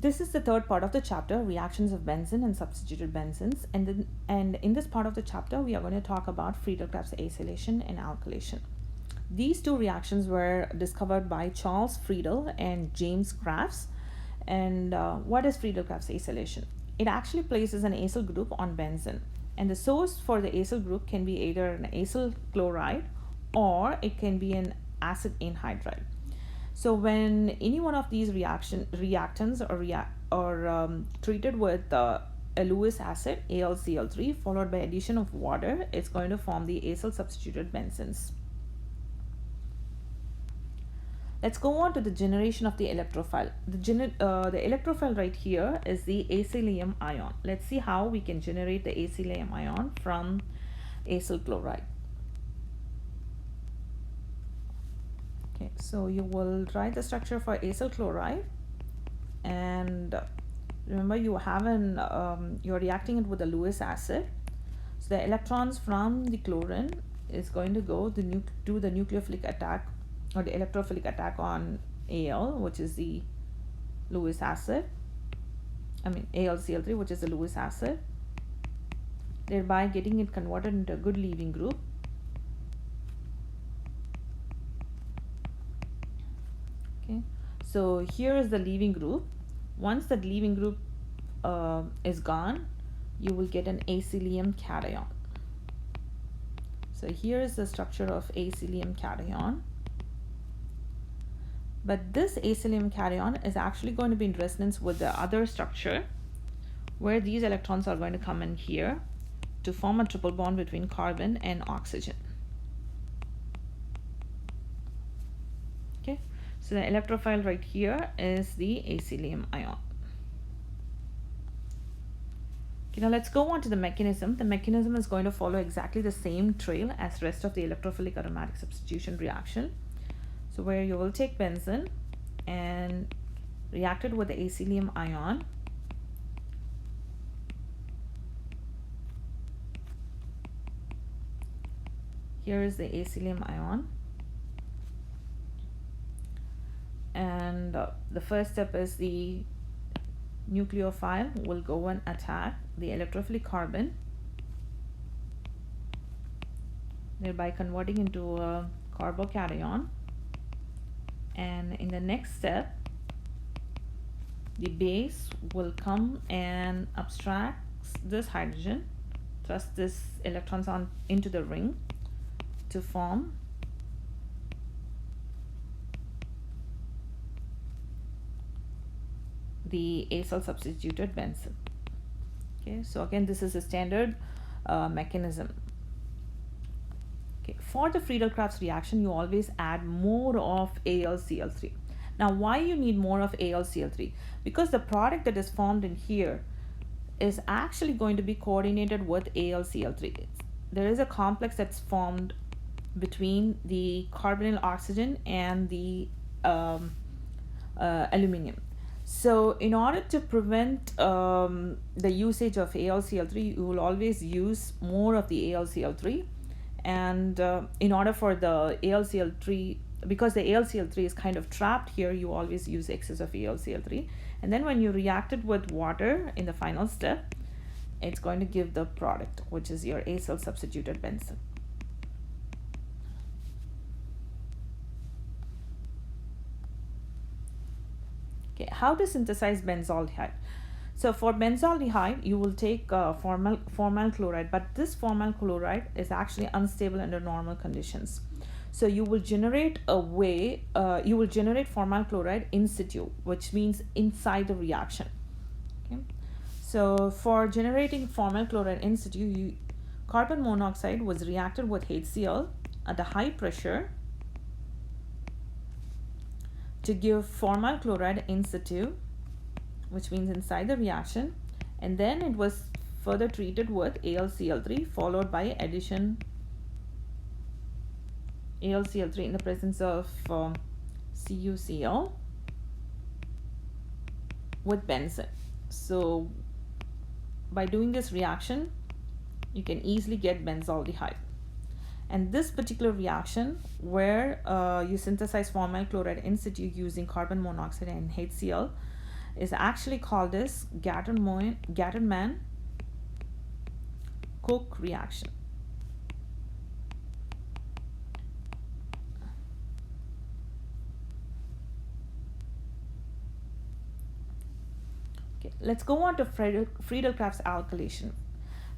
This is the third part of the chapter, reactions of benzene and substituted benzenes. And in this part of the chapter, we are going to talk about Friedel-Crafts acylation and alkylation. These two reactions were discovered by Charles Friedel and James Crafts. And what is Friedel-Crafts acylation? It actually places an acyl group on benzene. And the source for the acyl group can be either an acyl chloride or it can be an acid anhydride. So when any one of these reactants are treated with a Lewis acid, AlCl3, followed by addition of water, it's going to form the acyl substituted benzenes. Let's go on to the generation of the electrophile. The electrophile right here is the acylium ion. Let's see how we can generate the acylium ion from acyl chloride. Okay, so you will write the structure for acyl chloride, and remember you have you're reacting it with a Lewis acid. So the electrons from the chlorine is going to go do the nucleophilic attack or the electrophilic attack on Al, which is the Lewis acid. AlCl3, which is the Lewis acid, thereby getting it converted into a good leaving group. Okay, so here is the leaving group. Once the leaving group is gone, you will get an acylium cation. So here is the structure of acylium cation. But this acylium cation is actually going to be in resonance with the other structure, where these electrons are going to come in here to form a triple bond between carbon and oxygen. Okay, so the electrophile right here is the acylium ion. Okay, now let's go on to the mechanism. The mechanism is going to follow exactly the same trail as rest of the electrophilic aromatic substitution reaction. So where you will take benzene and react it with the acylium ion. Here is the acylium ion. And the first step is the nucleophile will go and attack the electrophilic carbon, thereby converting into a carbocation. And in the next step, the base will come and abstract this hydrogen, thrust this electrons on into the ring to form the acyl substituted benzene. Okay, so again, this is a standard mechanism. Okay, for the Friedel-Crafts reaction, you always add more of AlCl3. Now, why you need more of AlCl3? Because the product that is formed in here is actually going to be coordinated with AlCl3. There is a complex that's formed between the carbonyl oxygen and the aluminum. So in order to prevent the usage of AlCl3, you will always use more of the AlCl3. And in order for the AlCl3, because the AlCl3 is kind of trapped here, you always use excess of AlCl3. And then when you react it with water in the final step, it's going to give the product, which is your acyl substituted benzene. Okay, how to synthesize benzaldehyde? So for benzaldehyde, you will take formal chloride, but this formal chloride is actually unstable under normal conditions. So you will generate formal chloride in situ, which means inside the reaction. Okay. So for generating formal chloride in situ, carbon monoxide was reacted with HCl at a high pressure to give formal chloride in situ, which means inside the reaction, and then it was further treated with AlCl3 followed by addition AlCl3 in the presence of CuCl with benzene. So by doing this reaction, you can easily get benzaldehyde. And this particular reaction where you synthesize formal chloride in situ using carbon monoxide and HCl is actually called as Gatterman-Cook reaction. Okay, let's go on to Friedel-Crafts alkylation.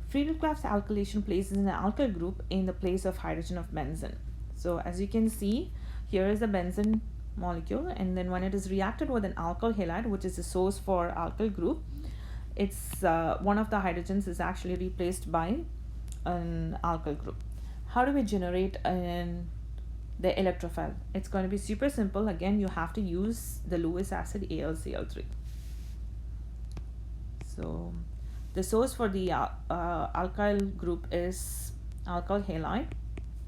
Friedel-Crafts alkylation places an alkyl group in the place of hydrogen of benzene. So as you can see, here is the benzene molecule, and then when it is reacted with an alkyl halide, which is the source for alkyl group, it's one of the hydrogens is actually replaced by an alkyl group. How do we generate the electrophile? It's going to be super simple. Again, you have to use the Lewis acid AlCl3. So the source for the alkyl group is alkyl halide.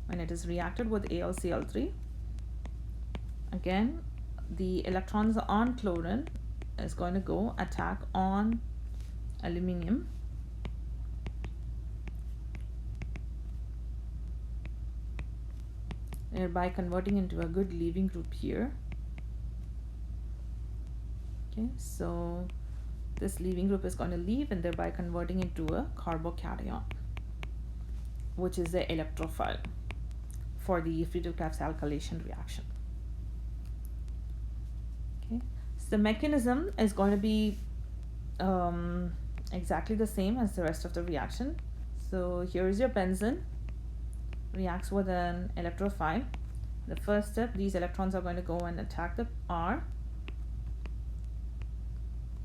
When it is reacted with AlCl3, again the electrons on chlorine is going to go attack on aluminum, thereby converting into a good leaving group here. Okay, so this leaving group is going to leave and thereby converting into a carbocation, which is the electrophile for the Friedel-Crafts alkylation reaction. Okay, so the mechanism is going to be exactly the same as the rest of the reaction. So here is your benzene, reacts with an electrophile. The first step, these electrons are going to go and attack the R,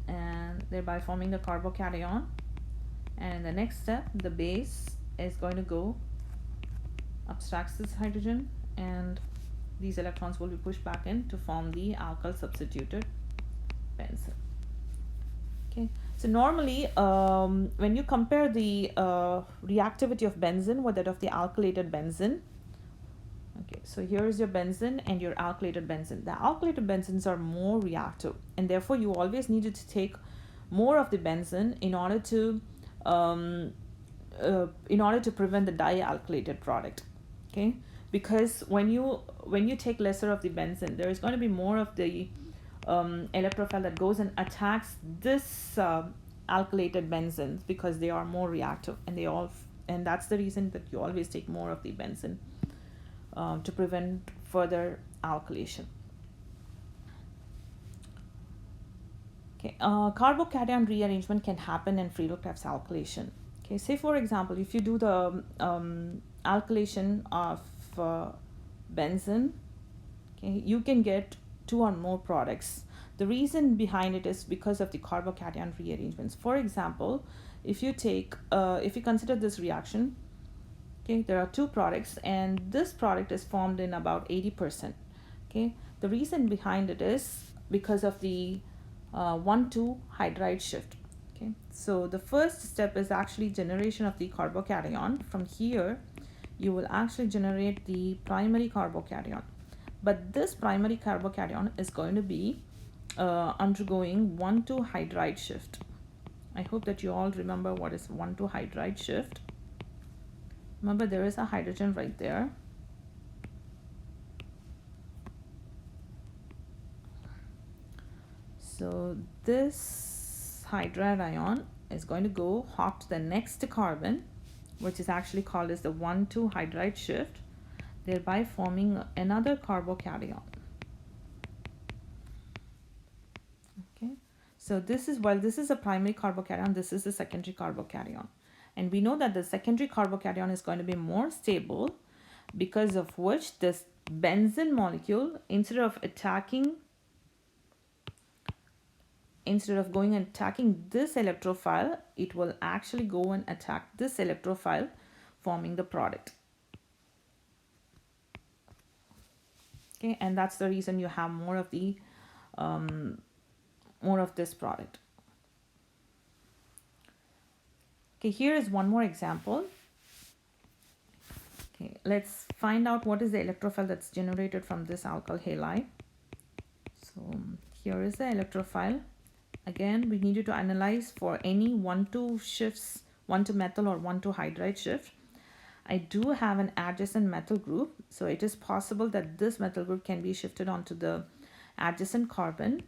and thereby forming the carbocation. And the next step, the base is going to go abstracts this hydrogen, and these electrons will be pushed back in to form the alkyl substituted benzene. Okay, so normally when you compare the reactivity of benzene with that of the alkylated benzene, okay, so here is your benzene and your alkylated benzene. The alkylated benzenes are more reactive, and therefore you always needed to take more of the benzene in order to prevent the dialkylated product. Okay, because when you take lesser of the benzene, there is going to be more of the electrophile that goes and attacks this alkylated benzenes, because they are more reactive, and that's the reason that you always take more of the benzene to prevent further alkylation. Okay, carbocation rearrangement can happen in Friedel-Crafts alkylation. Okay, say for example, if you do the alkylation of benzene, okay, you can get 2 or more products. The reason behind it is because of the carbocation rearrangements. For example, if you consider this reaction, okay, there are 2 products, and this product is formed in about 80%. Okay, the reason behind it is because of the 1,2 hydride shift. Okay, so the first step is actually generation of the carbocation. From here, you will actually generate the primary carbocation, but this primary carbocation is going to be undergoing 1,2 hydride shift. I hope that you all remember what is 1,2 hydride shift. Remember, there is a hydrogen right there. So this hydride ion is going to go hop to the next carbon, which is actually called as the 1,2 hydride shift, thereby forming another carbocation. Okay, so this is a primary carbocation, this is the secondary carbocation, and we know that the secondary carbocation is going to be more stable, because of which this benzene molecule, instead of going and attacking this electrophile, it will actually go and attack this electrophile, forming the product. Okay, and that's the reason you have more of this product. Okay, here is one more example. Okay, let's find out what is the electrophile that's generated from this alkyl halide. So here is the electrophile. Again, we needed to analyze for any 1,2 shifts, 1,2 methyl or 1,2 hydride shift. I do have an adjacent methyl group, so it is possible that this methyl group can be shifted onto the adjacent carbon.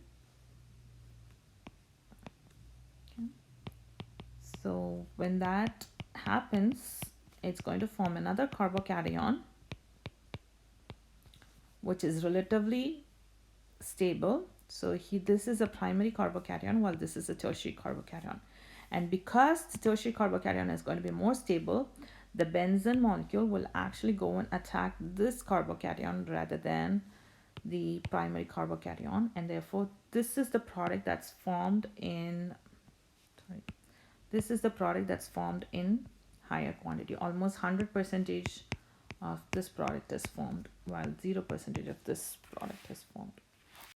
So when that happens, it's going to form another carbocation, which is relatively stable. So this is a primary carbocation while this is a tertiary carbocation. And because the tertiary carbocation is going to be more stable, the benzene molecule will actually go and attack this carbocation rather than the primary carbocation, and therefore this is the product that's formed in higher quantity. Almost 100% of this product is formed while 0% of this product is formed.